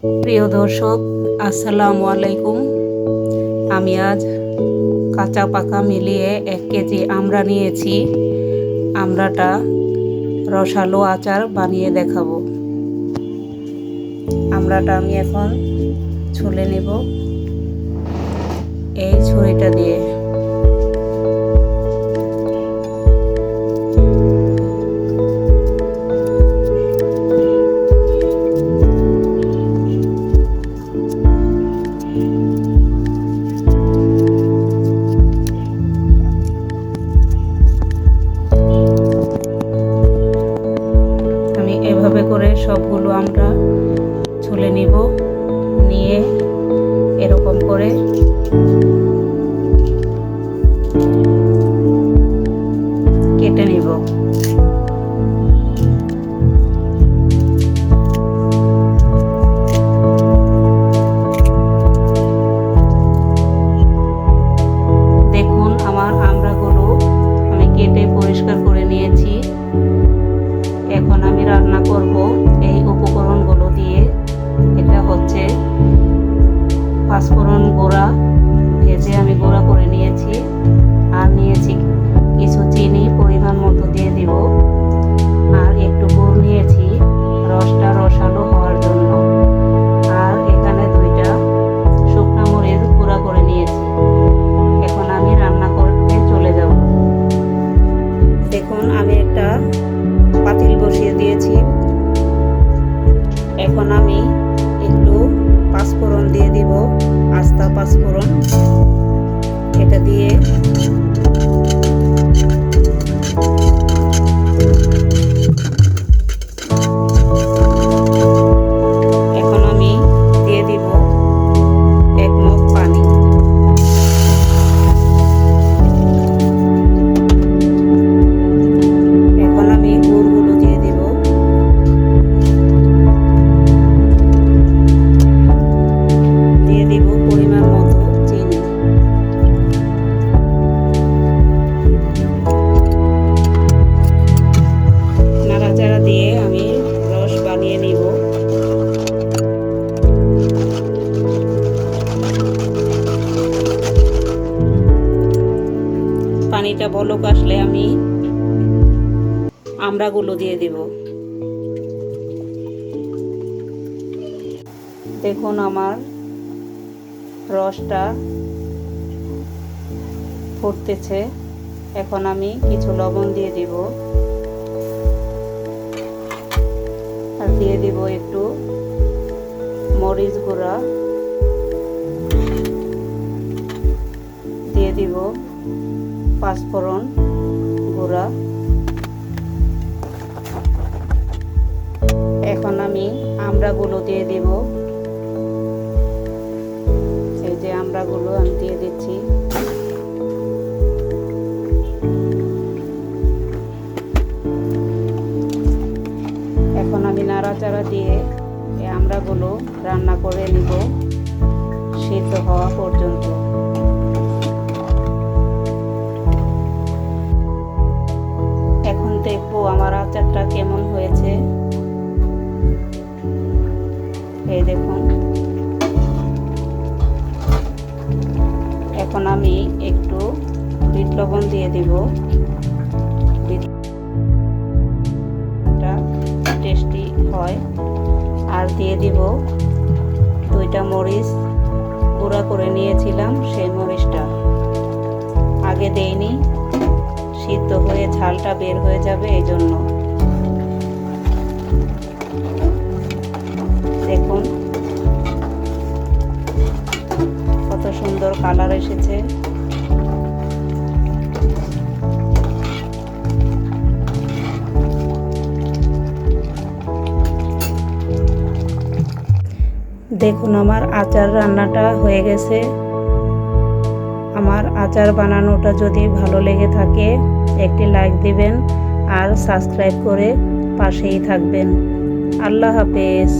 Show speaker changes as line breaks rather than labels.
প্রিয় দর্শক, আসসালামু আলাইকুম। আমি আজ কাঁচা পাকা মিলিয়ে 1 কেজি আমড়া নিয়েছি। আমড়াটা রসালো আচার বানিয়ে দেখাবো। আমড়াটা আমি এখন ছুলে নেব এই ছুরিটা দিয়ে। এভাবে করে সবগুলো আমরা ছুলে নিব, নিয়ে এরকম করে কেটে নিব। দেখুন, আমার আমড়াগুলো আমি কেটে পরিষ্কার করে নিয়েছি। এখন আমি রান্না করব এই উপকরণগুলো দিয়ে। এটা হচ্ছে পাঁচফোড়ন গুঁড়া, ভেজে আমি গুঁড়া করে নিয়েছি। আর নিয়েছি কিছু চিনি, পরিমাণ মতো দিয়ে দিব। আর একটু গুড় নিয়েছি রসটা রসালো হওয়ার জন্য। আর এখানে 2টা শুকনো মরিচ গুঁড়া করে নিয়েছি। এখন আমি রান্না করতে চলে যাব। দেখুন, আমি একটা পাতিল বসিয়ে দিয়েছি। এখন আমি একটু পাঁচফোড়ন দিয়ে দিব, আস্তা পাঁচফোড়ন। এটা দিয়ে এখন আমি দিয়ে দিব 1 মগ পানি। এখন আমি গুড়গুলো দিয়ে দিব। দিয়ে দিব পরিমাণ মতো চিনি। নাড়াচাড়া দিয়ে আমি রস বানিয়ে নিব। পানিটা বলক আসলে আমি আমড়াগুলো দিয়ে দিব। দেখুন, আমার রসটা ফুটতেছে। এখন আমি কিছু লবণ দিয়ে দিব। আর দিয়ে দিব একটু মরিচ গুঁড়া, দিয়ে দিব পাঁচফোড়ন গুঁড়া। এখন আমি আমড়াগুলো দিয়ে দিব। এই যে আমড়াগুলো আমি দিয়ে দিচ্ছি। এখন আমি নাড়াচাড়া দিয়ে এই আমড়াগুলো রান্না করে নিব সিদ্ধ হওয়া পর্যন্ত। এখন দেখবো আমার আচারটা কেমন হয়েছে। এই দেখুন, এখন আমি একটু বিট লবণ দিয়ে দিব। টেস্টি হয়। আর দিয়ে দিব 2টা মরিচ গুঁড়া করে নিয়েছিলাম, সেই মরিচটা আগে দেইনি, সিদ্ধ হয়ে ঝালটা বের হয়ে যাবে এই জন্য। দেখুন কত সুন্দর কালার এসেছে। দেখুন, আমার আচার রান্নাটা হয়ে গেছে। আমার আচার বানানোটা যদি ভালো লেগে থাকে একটি লাইক দিবেন আর সাবস্ক্রাইব করে পাশেই থাকবেন। আল্লাহ হাফেজ।